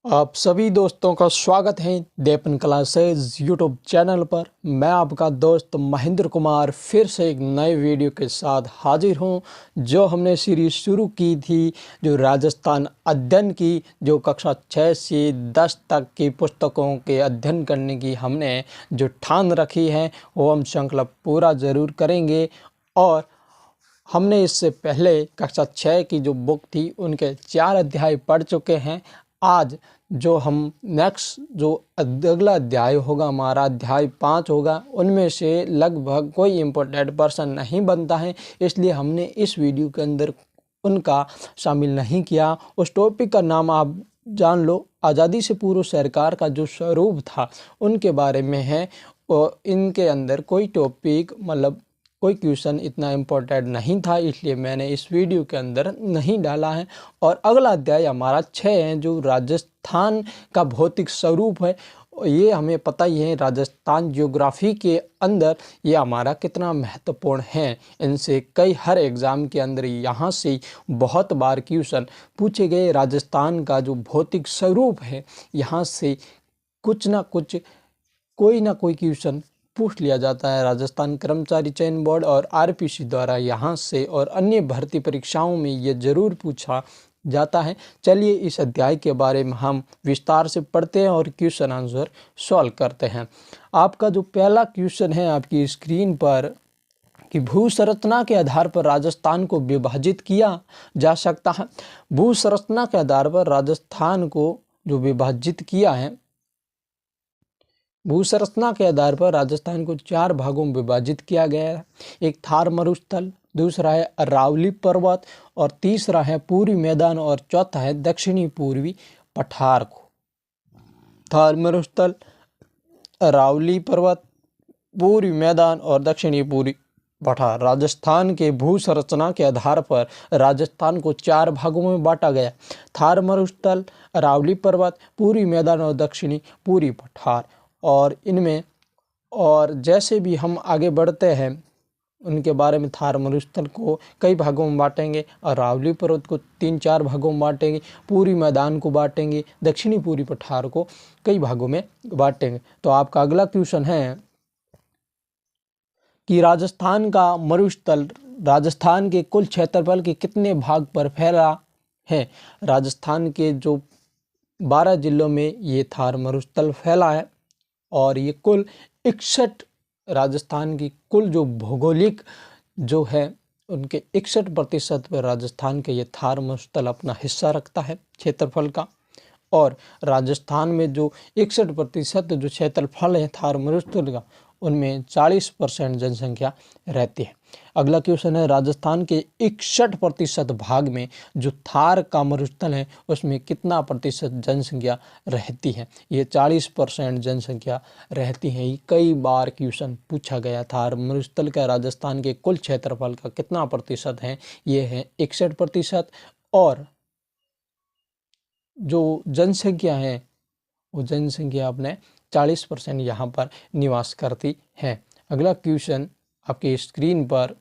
आप सभी दोस्तों का स्वागत है देपन क्लासेज यूट्यूब चैनल पर। मैं आपका दोस्त महेंद्र कुमार फिर से एक नए वीडियो के साथ हाजिर हूं। जो हमने सीरीज शुरू की थी, जो राजस्थान अध्ययन की, जो कक्षा 6 से 10 तक की पुस्तकों के अध्ययन करने की हमने जो ठान रखी है, वो हम श्रृंखला पूरा ज़रूर करेंगे। और हमने इससे पहले कक्षा 6 की जो बुक थी, उनके 4 अध्याय पढ़ चुके हैं। आज जो हम नेक्स्ट जो अगला अध्याय होगा, हमारा अध्याय 5 होगा, उनमें से लगभग कोई इम्पोर्टेंट पर्सन नहीं बनता है, इसलिए हमने इस वीडियो के अंदर उनका शामिल नहीं किया। उस टॉपिक का नाम आप जान लो, आज़ादी से पूर्व सरकार का जो स्वरूप था उनके बारे में है। और इनके अंदर कोई टॉपिक मतलब कोई क्वेश्चन इतना इम्पोर्टेंट नहीं था, इसलिए मैंने इस वीडियो के अंदर नहीं डाला है। और अगला अध्याय हमारा 6 है, जो राजस्थान का भौतिक स्वरूप है। ये हमें पता ही है, राजस्थान ज्योग्राफी के अंदर ये हमारा कितना महत्वपूर्ण है। इनसे कई हर एग्ज़ाम के अंदर यहाँ से बहुत बार क्वेश्चन पूछे गए। राजस्थान का जो भौतिक स्वरूप है, यहाँ से कुछ ना कुछ कोई ना कोई क्वेश्चन पूछ लिया जाता है। राजस्थान कर्मचारी चयन बोर्ड और आरपीसी द्वारा यहाँ से और अन्य भर्ती परीक्षाओं में ये ज़रूर पूछा जाता है। चलिए इस अध्याय के बारे में हम विस्तार से पढ़ते हैं और क्वेश्चन आंसर सॉल्व करते हैं। आपका जो पहला क्वेश्चन है आपकी स्क्रीन पर कि भू संरचना के आधार पर राजस्थान को विभाजित किया जा सकता है। भू संरचना के आधार पर राजस्थान को जो विभाजित किया है, भू संरचना के आधार पर राजस्थान को 4 भागों में विभाजित किया गया है। एक थार मरुस्थल, दूसरा है अरावली पर्वत, और तीसरा है पूर्वी मैदान, और चौथा है दक्षिणी पूर्वी पठार को। थार मरुस्थल, अरावली पर्वत, पूर्वी मैदान और दक्षिणी पूर्वी पठार। राजस्थान के भू संरचना के आधार पर राजस्थान को 4 भागों में बांटा गया। थार मरुस्थल, अरावली पर्वत, पूर्वी मैदान और दक्षिणी पूर्वी पठार। और इनमें और जैसे भी हम आगे बढ़ते हैं, उनके बारे में थार मरुस्थल को कई भागों में बांटेंगे, अरावली पर्वत को 3-4 भागों में बांटेंगे, पूर्वी मैदान को बांटेंगे, दक्षिणी पूर्वी पठार को कई भागों में बांटेंगे। तो आपका अगला क्वेश्चन है कि राजस्थान का मरुस्थल राजस्थान के कुल क्षेत्रफल के कितने भाग पर फैला है। राजस्थान के जो 12 जिलों में ये थार मरुस्थल फैला है, और ये कुल 61 राजस्थान की कुल जो भौगोलिक जो है उनके 61% पर राजस्थान के ये थार मरुस्थल अपना हिस्सा रखता है क्षेत्रफल का। और राजस्थान में जो 61% जो क्षेत्रफल है थार मरुस्थल का, उनमें 40% जनसंख्या रहती है। अगला क्वेश्चन है, राजस्थान के 61% भाग में जो थार का मरुस्थल है, उसमें कितना प्रतिशत जनसंख्या रहती है। ये 40% जनसंख्या रहती है। ये कई बार क्वेश्चन पूछा गया। थार मरुस्थल का राजस्थान के कुल क्षेत्रफल का कितना प्रतिशत है, ये है 61%। और जो जनसंख्या है, वो जनसंख्या अपने 40% यहाँ पर निवास करती है। अगला क्वेश्चन आपकी स्क्रीन पर,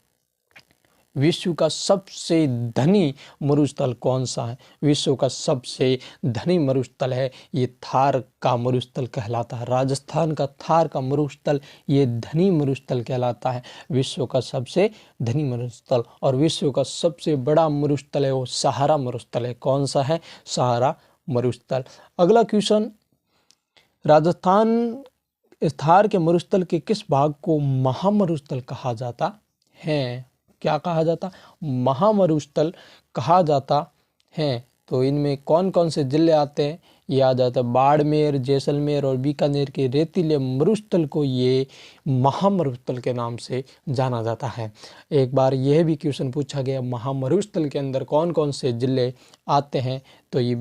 विश्व का सबसे धनी मरुस्थल कौन सा है। विश्व का सबसे धनी मरुस्थल है ये थार का मरुस्थल कहलाता है। राजस्थान का थार का मरुस्थल ये धनी मरुस्थल कहलाता है, विश्व का सबसे धनी मरुस्थल। और विश्व का सबसे बड़ा मरुस्थल है वो सहारा मरुस्थल है। कौन सा है? सहारा मरुस्थल। अगला क्वेश्चन, राजस्थान थार के मरुस्थल के किस भाग को महामरुस्थल कहा जाता है। क्या कहा जाता? महामरुस्थल कहा जाता है। तो इनमें कौन कौन से जिले आते हैं? ये आ जाता है बाड़मेर, जैसलमेर और बीकानेर के रेतीले मरुस्थल को ये महामरुस्थल के नाम से जाना जाता है। एक बार यह भी क्वेश्चन पूछा गया, महामरुस्थल के अंदर कौन कौन से जिले आते हैं। तो ये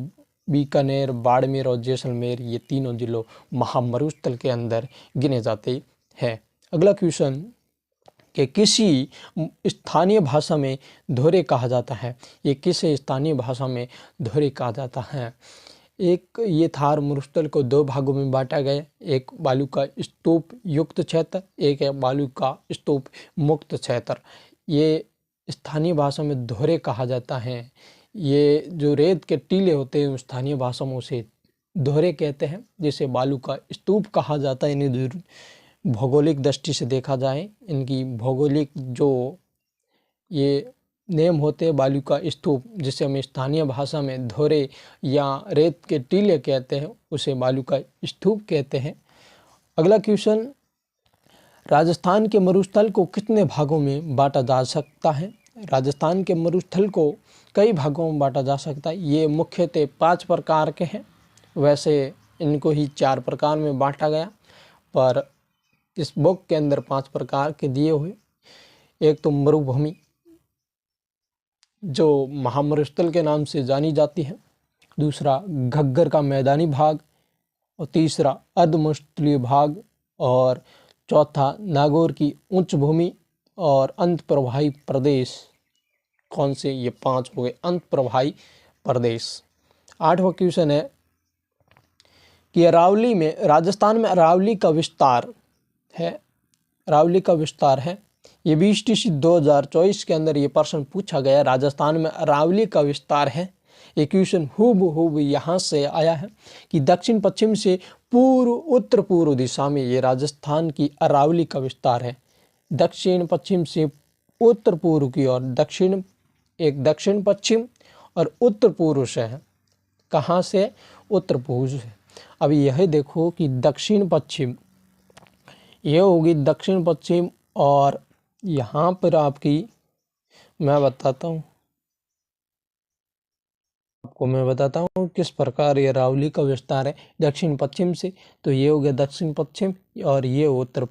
बीकानेर, बाड़मेर और जैसलमेर, ये तीनों जिलों महामरुस्थल के अंदर गिने जाते हैं। अगला क्वेश्चन, कि किसी स्थानीय भाषा में धोरे कहा जाता है। ये किसे स्थानीय भाषा में धोरे कहा जाता है? एक ये थार मरुस्थल को 2 भागों में बांटा गया, एक बालू का स्तूप युक्त क्षेत्र, एक है बालू का स्तूप मुक्त क्षेत्र। ये स्थानीय भाषा में धोरे कहा जाता है। ये जो रेत के टीले होते हैं स्थानीय भाषा में उसे दोहरे कहते हैं, जिसे बालू का स्तूप कहा जाता है। इन्हें भौगोलिक दृष्टि से देखा जाए, इनकी भौगोलिक जो ये नेम होते हैं, बालू का स्तूप, जिसे हम स्थानीय भाषा में धोरे या रेत के टीले कहते हैं, उसे बालू का स्तूप कहते हैं। अगला क्वेश्चन, राजस्थान के मरुस्थल को कितने भागों में बांटा जा सकता है? राजस्थान के मरुस्थल को कई भागों में बांटा जा सकता है। ये मुख्यतः 5 प्रकार के हैं। वैसे इनको ही 4 प्रकार में बांटा गया, पर इस बुक के अंदर 5 प्रकार के दिए हुए। एक तो मरुभूमि, जो महामरुस्थल के नाम से जानी जाती है। दूसरा घग्गर का मैदानी भाग, और तीसरा अर्धमरुस्थलीय भाग, और चौथा नागौर की उच्च भूमि, और अंत प्रवाही प्रदेश। कौन से? ये 5 हो गए अंत प्रवाही प्रदेश। 8वां क्वेश्चन है कि अरावली में, राजस्थान में अरावली का विस्तार है। अरावली का विस्तार है, ये 20 2024 के अंदर ये प्रश्न पूछा गया। राजस्थान में अरावली का विस्तार है। ये क्वेश्चन हूब यहाँ से आया है कि दक्षिण पश्चिम से पूर्व उत्तर पूर्व दिशा में ये राजस्थान की अरावली का विस्तार है। दक्षिण पश्चिम से उत्तर पूर्व की ओर, दक्षिण पश्चिम और उत्तर पूर्व से है। कहाँ से? उत्तर पूर्व से। अब यह देखो कि दक्षिण पश्चिम, ये होगी दक्षिण पश्चिम, और यहाँ पर आपकी मैं बताता हूँ किस प्रकार ये अरावली का विस्तार है दक्षिण पश्चिम से। तो ये हो गया दक्षिण पश्चिम, और ये उत्तर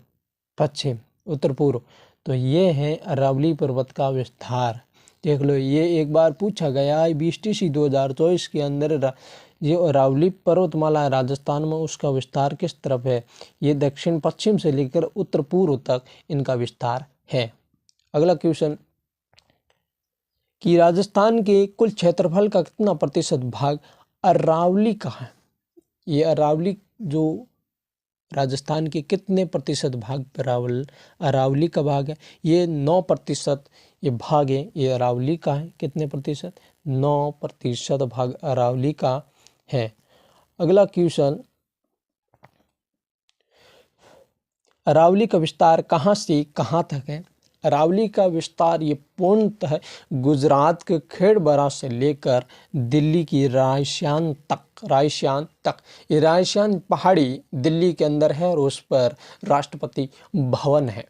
पश्चिम, उत्तर पूर्व। तो ये है अरावली पर्वत का विस्तार। देख लो, ये एक बार पूछा गया है 20 2024 के अंदर। ये अरावली पर्वतमाला राजस्थान में, उसका विस्तार किस तरफ है? ये दक्षिण पश्चिम से लेकर उत्तर पूर्व तक इनका विस्तार है। अगला क्वेश्चन कि राजस्थान के कुल क्षेत्रफल का कितना प्रतिशत भाग अरावली का है? ये अरावली जो राजस्थान के कितने प्रतिशत भाग पर अरावली का भाग है? ये 9% ये भाग है, ये अरावली का है। कितने प्रतिशत? 9% भाग अरावली का है। अगला क्वेश्चन, अरावली का विस्तार कहाँ से कहाँ तक है? अरावली का विस्तार ये पूर्णतः गुजरात के खेड़बरा से लेकर दिल्ली की रायशान तक। ये रायशान पहाड़ी दिल्ली के अंदर है, और उस पर राष्ट्रपति भवन है।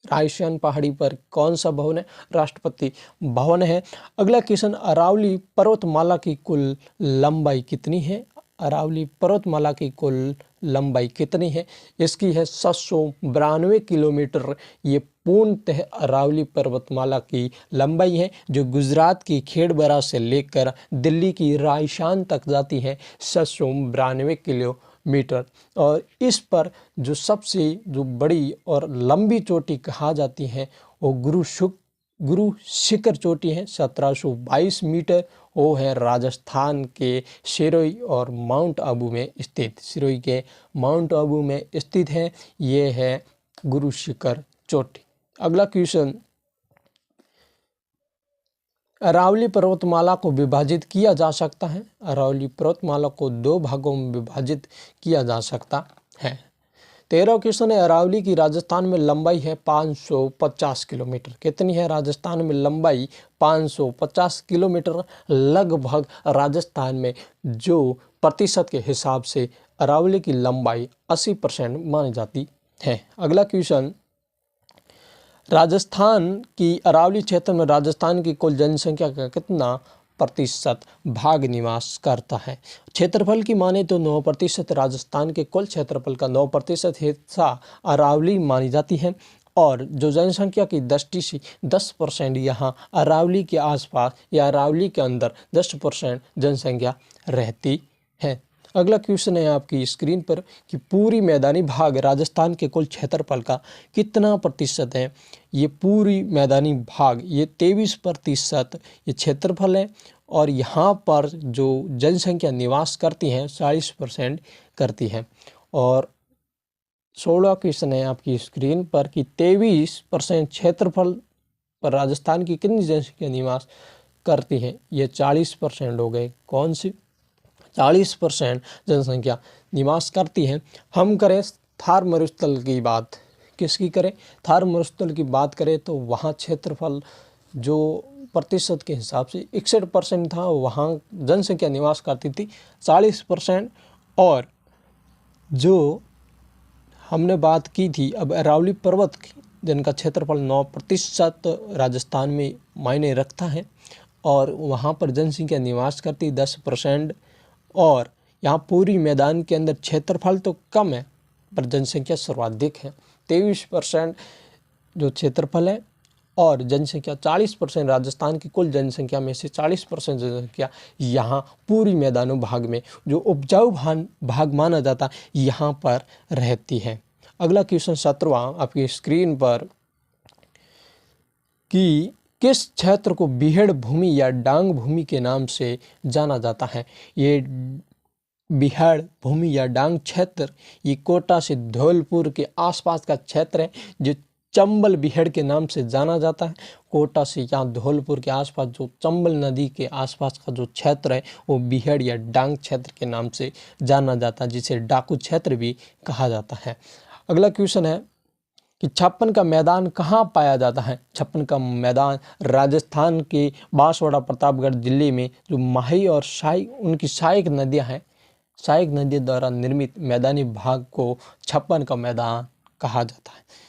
रायशान पहाड़ी पर कौन सा भवन है? राष्ट्रपति भवन है। अगला क्वेश्चन, अरावली पर्वतमाला की कुल लंबाई कितनी है? अरावली पर्वतमाला की कुल लंबाई कितनी है? इसकी है 792 किलोमीटर। ये पूर्णतः अरावली पर्वतमाला की लंबाई है, जो गुजरात की खेड़बरा से लेकर दिल्ली की रायशान तक जाती है, 792 किलोमीटर। और इस पर जो सबसे बड़ी और लंबी चोटी कहा जाती है, वो गुरु शिखर चोटी है, 1722 मीटर। वो है राजस्थान के सिरोही और माउंट आबू में स्थित, सिरोही के माउंट आबू में स्थित है। ये है गुरु शिखर चोटी। अगला क्वेश्चन, अरावली पर्वतमाला को विभाजित किया जा सकता है। अरावली पर्वतमाला को 2 भागों में विभाजित किया जा सकता है। 13वां क्वेश्चन है, अरावली की राजस्थान में लंबाई है 550 किलोमीटर। कितनी है राजस्थान में लंबाई? 550 किलोमीटर। लगभग राजस्थान में जो प्रतिशत के हिसाब से अरावली की लंबाई 80% मानी जाती है। अगला क्वेश्चन, राजस्थान की अरावली क्षेत्र में राजस्थान की कुल जनसंख्या का कितना प्रतिशत भाग निवास करता है? क्षेत्रफल की माने तो 9% राजस्थान के कुल क्षेत्रफल का 9% हिस्सा अरावली मानी जाती है, और जो जनसंख्या की दृष्टि से 10% यहाँ अरावली के आसपास या अरावली के अंदर 10% जनसंख्या रहती है। अगला क्वेश्चन है आपकी स्क्रीन पर कि पूरी मैदानी भाग राजस्थान के कुल क्षेत्रफल का कितना प्रतिशत है? ये पूरी मैदानी भाग ये 23% ये क्षेत्रफल है, और यहाँ पर जो जनसंख्या निवास करती है 40% करती है। और 16वां क्वेश्चन है आपकी स्क्रीन पर कि 23% क्षेत्रफल पर राजस्थान की कितनी जनसंख्या निवास करती है? ये 40% हो गए। कौन सी? 40% जनसंख्या निवास करती है। हम करें थार मरुस्थल की बात, किसकी करें? थार मरुस्थल की बात करें तो वहाँ क्षेत्रफल जो प्रतिशत के हिसाब से 61% था, वहाँ जनसंख्या निवास करती थी 40%। और जो हमने बात की थी अब अरावली पर्वत की, जिनका क्षेत्रफल 9% राजस्थान में मायने रखता है और वहाँ पर जनसंख्या निवास करती 10%। और यहाँ पूरी मैदान के अंदर क्षेत्रफल तो कम है पर जनसंख्या सर्वाधिक है, 23% जो क्षेत्रफल है और जनसंख्या 40%। राजस्थान की कुल जनसंख्या में से 40% जनसंख्या यहाँ पूरी मैदानों भाग में जो उपजाऊ भाग माना जाता यहाँ पर रहती है। अगला क्वेश्चन 17वां आपकी स्क्रीन पर कि किस क्षेत्र को बीहड़ भूमि या डांग भूमि के नाम से जाना जाता है? ये बीहड़ भूमि या डांग क्षेत्र ये कोटा से धौलपुर के आसपास का क्षेत्र है जो चंबल बीहड़ के नाम से जाना जाता है। कोटा से यहाँ धौलपुर के आसपास जो चंबल नदी के आसपास का जो क्षेत्र है वो बीहड़ या डांग क्षेत्र के नाम से जाना जाता है, जिसे डाकू क्षेत्र भी कहा जाता है। अगला क्वेश्चन है कि छप्पन का मैदान कहाँ पाया जाता है? छप्पन का मैदान राजस्थान के बांसवाड़ा प्रतापगढ़ जिले में जो माही और शाही उनकी सहायक नदियाँ हैं, सहायक नदियों द्वारा निर्मित मैदानी भाग को छप्पन का मैदान कहा जाता है।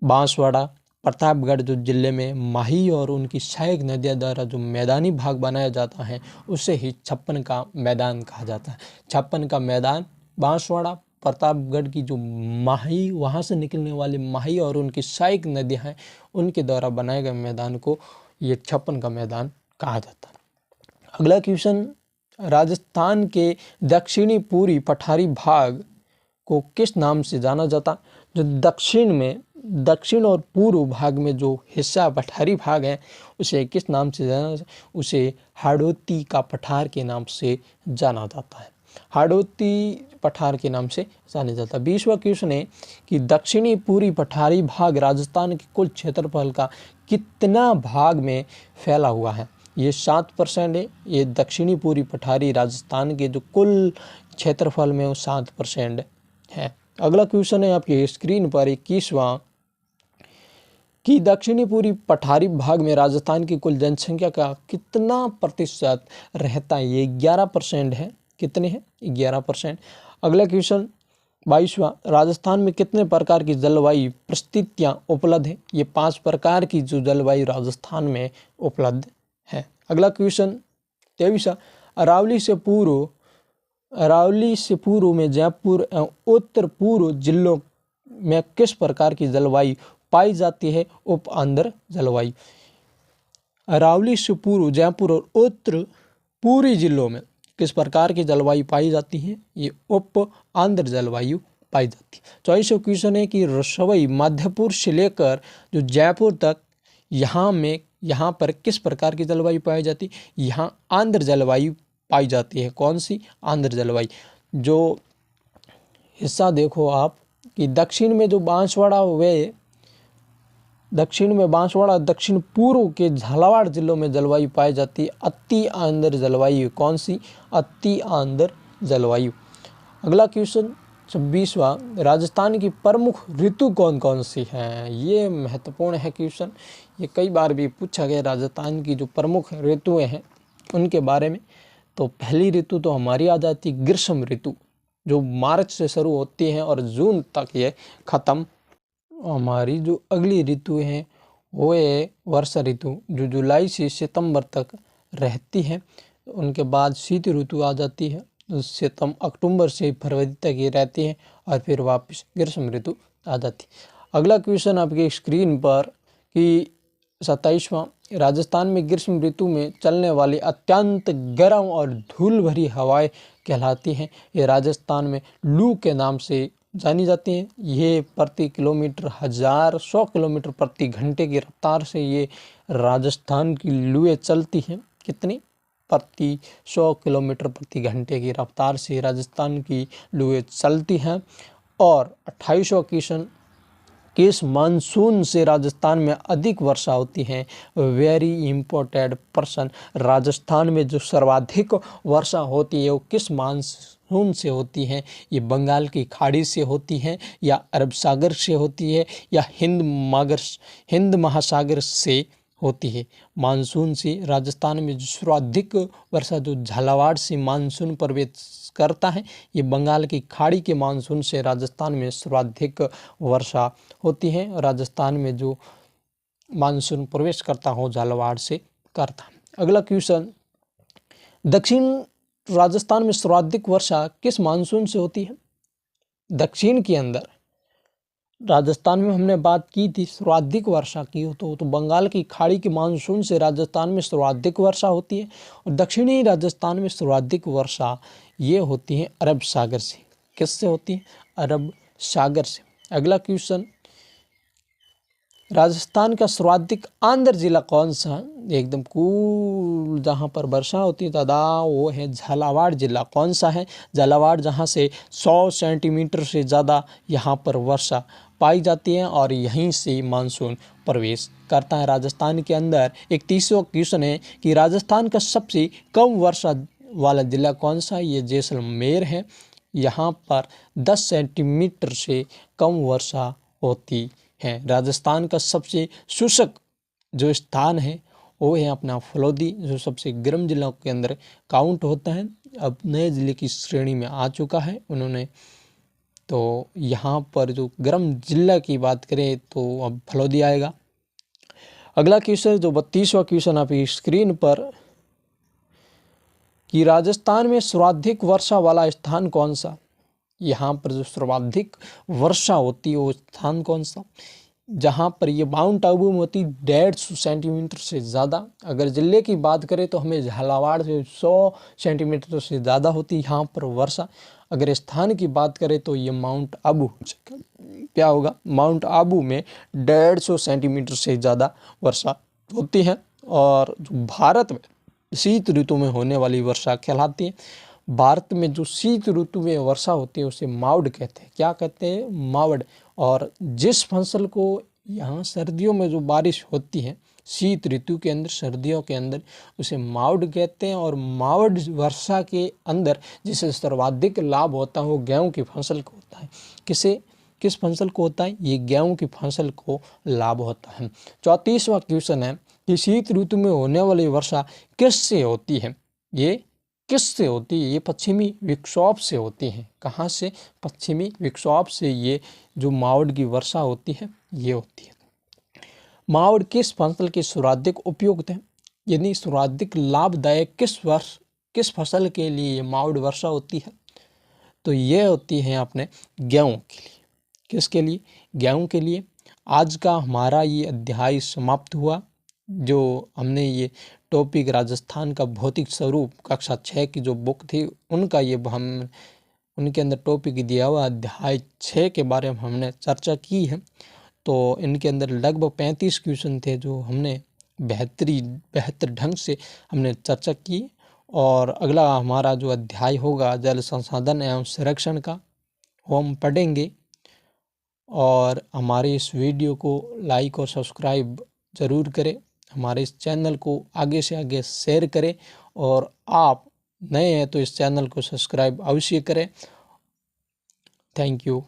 बांसवाड़ा प्रतापगढ़ जो जिले में माही और उनकी सहायक नदियों द्वारा जो मैदानी भाग बनाया जाता है उसे ही छप्पन का मैदान कहा जाता है। छप्पन का मैदान बांसवाड़ा प्रतापगढ़ की जो माही, वहाँ से निकलने वाली माही और उनकी सहायक नदियाँ हैं उनके द्वारा बनाए गए मैदान को ये छप्पन का मैदान कहा जाता है। अगला क्वेश्चन, राजस्थान के दक्षिणी पूर्वी पठारी भाग को किस नाम से जाना जाता? जो दक्षिण और पूर्व भाग में जो हिस्सा पठारी भाग है उसे किस नाम से जाना जाता? उसे हाड़ौती का पठार के नाम से जाना जाता है। हाड़ौती पठार के नाम से जाना जाता है। 20वां क्वेश्चन है कि दक्षिणी पूर्वी पठारी भाग राजस्थान के कुल क्षेत्रफल का कितना भाग में फैला हुआ है? ये 7% है। ये दक्षिणी पूर्वी पठारी राजस्थान के जो कुल क्षेत्रफल में वो 7% है। अगला क्वेश्चन है आपकी स्क्रीन पर 21वां कि दक्षिणी पूर्वी पठारी भाग में राजस्थान की कुल जनसंख्या का कितना प्रतिशत रहता है? ये 11% है। कितने हैं? 11%। अगला क्वेश्चन 22वां, राजस्थान में कितने प्रकार की जलवायु परिस्थितियाँ उपलब्ध है? ये 5 प्रकार की जो जलवायु राजस्थान में उपलब्ध है। अगला क्वेश्चन 23वां, अरावली से पूर्व में जयपुर एवं उत्तर पूर्व जिलों में किस प्रकार की जलवायु पाई जाती है? उप आंध्र जलवायु। अरावली से पूर्व जयपुर और उत्तर पूर्वी जिलों में किस प्रकार की जलवायु पाई जाती है? ये उप आंध्र जलवायु पाई जाती है। 24वां क्वेश्चन है कि रसोई मध्यपुर से लेकर जो जयपुर तक यहाँ पर किस प्रकार की जलवायु पाई जाती है? यहाँ आंध्र जलवायु पाई जाती है। कौन सी? आंध्र जलवायु। जो हिस्सा देखो आप कि दक्षिण में बांसवाड़ा दक्षिण पूर्व के झालावाड़ जिलों में जलवायु पाई जाती है अति आंध्र जलवायु। कौन सी? अति आंध्र जलवायु। अगला क्वेश्चन 26वां, राजस्थान की प्रमुख ऋतु कौन कौन सी हैं? ये महत्वपूर्ण है क्वेश्चन, ये कई बार भी पूछा गया राजस्थान की जो प्रमुख ऋतुएं हैं उनके बारे में। तो पहली ऋतु तो हमारी आ जाती है ग्रीष्म ऋतु, जो मार्च से शुरू होती है और जून तक ये खत्म। हमारी जो अगली ऋतु है वो है वर्षा ऋतु, जो जुलाई से सितंबर तक रहती है। उनके बाद शीत ऋतु आ जाती है, अक्टूबर से फरवरी तक ये रहती है और फिर वापस ग्रीष्म ऋतु आ जाती है। अगला क्वेश्चन आपकी स्क्रीन पर कि 27वां, राजस्थान में ग्रीष्म ऋतु में चलने वाली अत्यंत गर्म और धूल भरी हवाएं कहलाती हैं। ये राजस्थान में लू के नाम से जानी जाती हैं। ये प्रति किलोमीटर 100 किलोमीटर प्रति घंटे की रफ्तार से ये राजस्थान की लुएं चलती हैं। कितनी? प्रति 100 किलोमीटर प्रति घंटे की रफ्तार से राजस्थान की लुएं चलती हैं। और 28वां क्वेश्चन किस मानसून से राजस्थान में अधिक वर्षा होती है? Very important person. राजस्थान में जो सर्वाधिक वर्षा होती है वो किस मानसून से होती है? ये बंगाल की खाड़ी से होती है, या अरब सागर से होती है, या हिंद महासागर से होती है? मानसून से राजस्थान में जो सर्वाधिक वर्षा जो झालावाड़ से मानसून प्रवेश करता है, ये बंगाल की खाड़ी के मानसून से राजस्थान में सर्वाधिक वर्षा होती है। राजस्थान में जो मानसून प्रवेश करता हो झालावाड़ से करता है। अगला क्वेश्चन, दक्षिण राजस्थान में सर्वाधिक वर्षा किस मानसून से होती है? दक्षिण के अंदर राजस्थान में हमने बात की थी सर्वाधिक वर्षा की, तो बंगाल की खाड़ी के मानसून से राजस्थान में सर्वाधिक वर्षा होती है। और दक्षिणी राजस्थान में सर्वाधिक वर्षा ये होती है अरब सागर से। किससे होती है? अरब सागर से। अगला क्वेश्चन, राजस्थान का सर्वाधिक आंध्र जिला कौन सा है? एकदम कूल जहाँ पर वर्षा होती है दादा, वो है झालावाड़ जिला। कौन सा है? झालावाड़, जहाँ से 100 सेंटीमीटर से ज़्यादा यहाँ पर वर्षा पाई जाती है और यहीं से मानसून प्रवेश करता है राजस्थान के अंदर। एक 30वां क्वेश्चन है कि राजस्थान का सबसे कम वर्षा वाला जिला कौन सा है? ये जैसलमेर है। यहाँ पर 10 सेंटीमीटर से कम वर्षा होती है। राजस्थान का सबसे शुष्क जो स्थान है वो है अपना फलोदी, जो सबसे गर्म जिलों के अंदर काउंट होता है। अब नए ज़िले की श्रेणी में आ चुका है उन्होंने। तो यहाँ पर जो गर्म जिला की बात करें तो अब फलोदी आएगा। अगला क्वेश्चन जो 32वां क्वेश्चन आप स्क्रीन पर, कि राजस्थान में सर्वाधिक वर्षा वाला स्थान कौन सा? यहाँ पर जो सर्वाधिक वर्षा होती है वो स्थान कौन सा? जहाँ पर ये माउंट आबू में होती 150 सेंटीमीटर से ज़्यादा। अगर जिले की बात करें तो हमें झालावाड़ से 100 सेंटीमीटर से ज़्यादा होती यहाँ पर वर्षा। अगर स्थान की बात करें तो ये माउंट आबू क्या होगा? माउंट आबू में 150 सेंटीमीटर से ज़्यादा वर्षा होती है। और जो भारत में शीत ऋतु में होने वाली वर्षा कहलाती है। भारत में जो शीत ऋतु में वर्षा होती है उसे मावड़ कहते हैं। क्या कहते हैं? मावड़। और जिस फसल को यहाँ सर्दियों में जो बारिश होती है शीत ऋतु के अंदर, सर्दियों के अंदर, उसे मावड़ कहते हैं। और मावड़ वर्षा के अंदर जिसे सर्वाधिक लाभ होता है वो गेहूँ की फसल को होता है। किस फसल को होता है? ये गेहूँ की फसल को लाभ होता है। 34वां क्वेश्चन है कि शीत ऋतु में होने वाली वर्षा किससे होती है? ये किससे होती है? ये पश्चिमी विक्षोभ से होती है। कहाँ से? पश्चिमी विक्षोभ से ये जो मावड़ की वर्षा होती है ये होती है। मावड़ किस फसल के सर्वाधिक उपयुक्त है? यानी सर्वाधिक लाभदायक किस फसल के लिए ये मावड़ वर्षा होती है? तो ये होती है अपने गेहूँ के लिए। किसके लिए? गेहूँ के लिए। आज का हमारा ये अध्याय समाप्त हुआ। जो हमने ये टॉपिक राजस्थान का भौतिक स्वरूप कक्षा 6 की जो बुक थी उनका ये हम उनके अंदर टॉपिक दिया हुआ अध्याय 6 के बारे में हमने चर्चा की है। तो इनके अंदर लगभग 35 क्वेश्चन थे जो हमने बेहतर ढंग से हमने चर्चा की। और अगला हमारा जो अध्याय होगा जल संसाधन एवं संरक्षण का, वो हम पढ़ेंगे। और हमारे इस वीडियो को लाइक और सब्सक्राइब ज़रूर करें। हमारे इस चैनल को आगे से आगे शेयर करें। और आप नए हैं तो इस चैनल को सब्सक्राइब अवश्य करें। Thank you.